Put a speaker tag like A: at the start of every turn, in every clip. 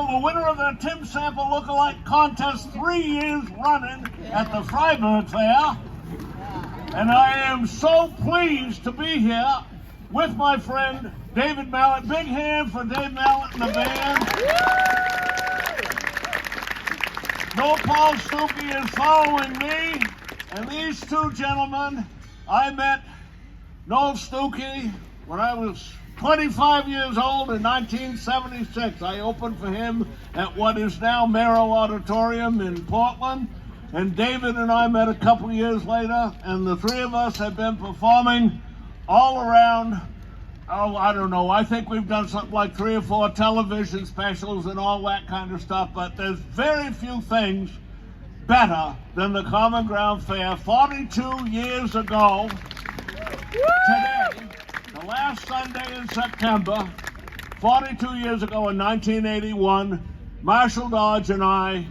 A: the winner of the Tim Sample Lookalike Contest 3 years running at the Freiburg Fair. And I am so pleased to be here with my friend David Mallet. Big hand for Dave Mallet and the band. Noel Paul Stuckey is following me. And these two gentlemen, I met Noel Stuckey when I was 25 years old in 1976. I opened for him at what is now Merrill Auditorium in Portland. And David and I met a couple years later, and the three of us have been performing all around, I don't know, I think we've done something like 3 or 4 television specials and all that kind of stuff, but there's very few things better than the Common Ground Fair 42 years ago today. The last Sunday in September, 42 years ago in 1981, Marshall Dodge and I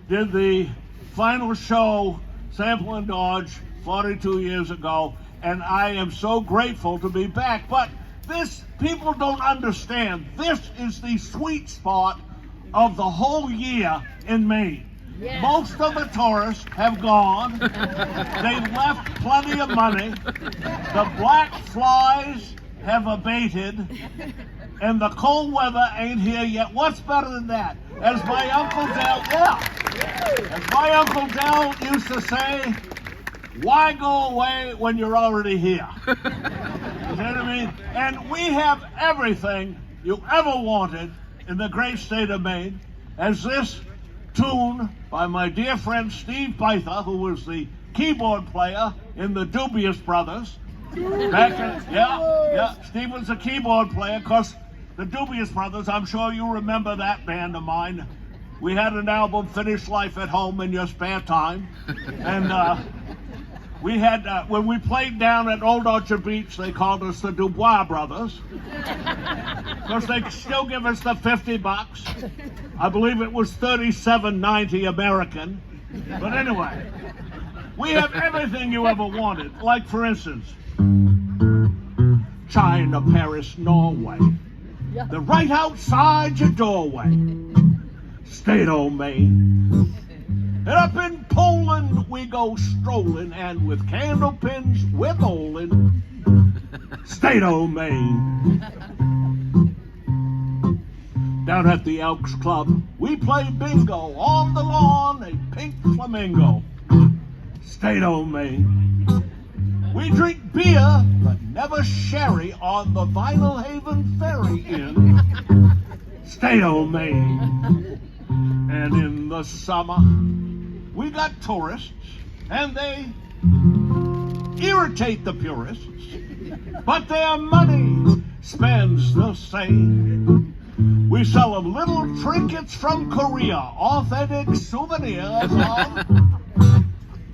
A: did the final show, Sample and Dodge, 42 years ago, and I am so grateful to be back. But this, people don't understand, this is the sweet spot of the whole year in Maine. Yeah. Most of the tourists have gone. They left plenty of money. The black flies have abated. And the cold weather ain't here yet. What's better than that? As my Uncle Del used to say, why go away when you're already here? You know what I mean? And we have everything you ever wanted in the great state of Maine, as this tune by my dear friend Steve Bytha, who was the keyboard player in the Dubious Brothers. Steve was a keyboard player. Of course, the Dubious Brothers, I'm sure you remember that band of mine. We had an album, Finish Life at Home in Your Spare Time. And we had, when we played down at Old Orchard Beach, they called us the Dubois Brothers. Of course, they still give us the $50. I believe it was $37.90 American. But anyway, we have everything you ever wanted. Like, for instance, China, Paris, Norway. They're right outside your doorway. State o' Maine. And up in Poland we go strolling, and with candle pins we're bowling. State o' Maine. Down at the Elks Club we play bingo on the lawn, a pink flamingo. State o' Maine. We drink beer but never sherry on the Vinyl Haven Ferry Inn. State o' Maine. And in the summer we got tourists, and they irritate the purists, but their money spends the same. We sell them little trinkets from Korea, authentic souvenirs of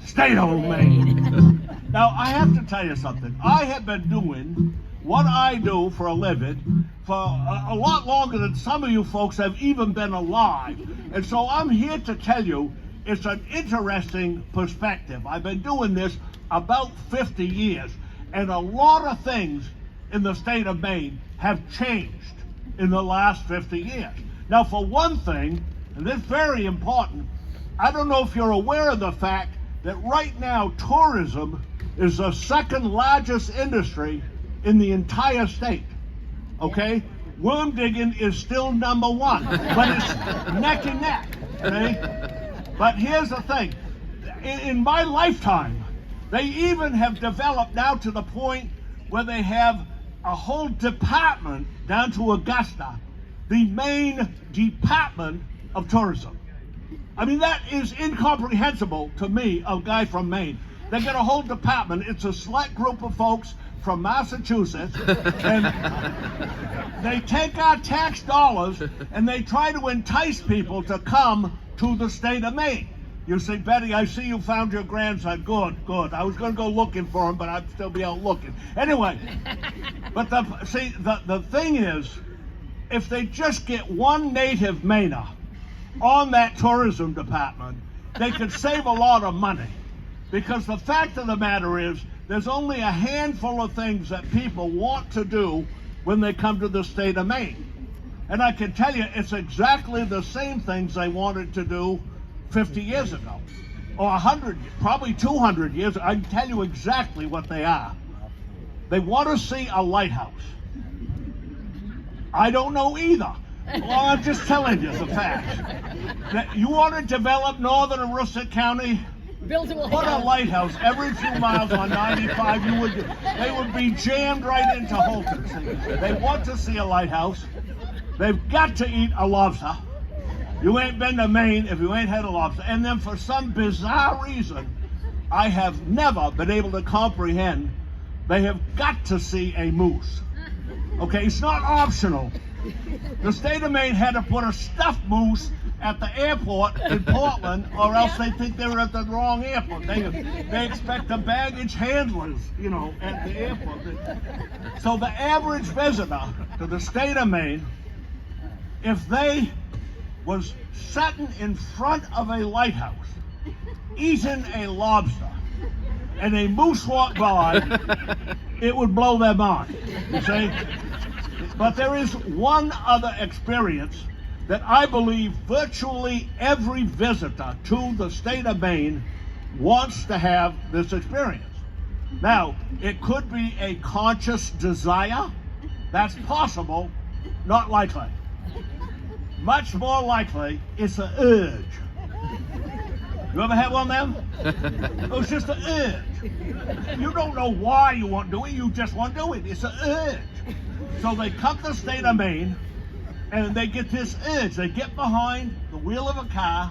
A: State o' Maine. Now, I have to tell you something. I have been doing what I do for a living for a lot longer than some of you folks have even been alive. And so I'm here to tell you it's an interesting perspective. I've been doing this about 50 years, and a lot of things in the state of Maine have changed in the last 50 years. Now, for one thing, and this is very important, I don't know if you're aware of the fact that right now tourism is the second largest industry in the entire state, okay? Worm digging is still number 1, but it's neck and neck, okay? But here's the thing, in my lifetime, they even have developed now to the point where they have a whole department down to Augusta, the Maine Department of Tourism. I mean, that is incomprehensible to me, a guy from Maine. They get a whole department. It's a select group of folks from Massachusetts, and they take our tax dollars and they try to entice people to come to the state of Maine. You say, Betty, I see you found your grandson. Good. I was going to go looking for him, but I'd still be out looking. Anyway, but the thing is, if they just get one native Mainer on that tourism department, they could save a lot of money. Because the fact of the matter is, there's only a handful of things that people want to do when they come to the state of Maine. And I can tell you, it's exactly the same things they wanted to do 50 years ago. Or 100, probably 200 years. I can tell you exactly what they are. They want to see a lighthouse. I don't know either. Well, I'm just telling you the facts. That you want to develop northern Aroostook County?
B: Build a
A: Put a lighthouse every few miles on 95. They would be jammed right into Holton. They want to see a lighthouse. They've got to eat a lobster. You ain't been to Maine if you ain't had a lobster. And then for some bizarre reason, I have never been able to comprehend, they have got to see a moose. Okay, it's not optional. The state of Maine had to put a stuffed moose at the airport in Portland, or else they think they're at the wrong airport. They expect the baggage handlers, at the airport. So the average visitor to the state of Maine, if they was sitting in front of a lighthouse, eating a lobster, and a moose walked by, it would blow their mind, you see? But there is one other experience that I believe virtually every visitor to the state of Maine wants to have this experience. Now, it could be a conscious desire. That's possible, not likely. Much more likely, it's an urge. You ever had one of them? It was just an urge. You don't know why you want to do it, you just want to do it. It's an urge. So they come to the state of Maine, and they get this urge. They get behind the wheel of a car,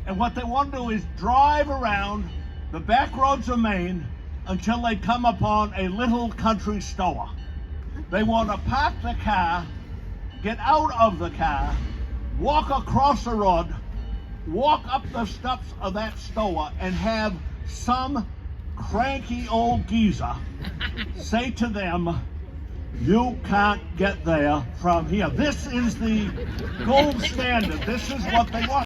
A: and what they want to do is drive around the back roads of Maine until they come upon a little country store. They want to park the car, get out of the car, walk across the road, walk up the steps of that store, and have some cranky old geezer say to them, "You can't get there from here." This is the gold standard. This is what they want.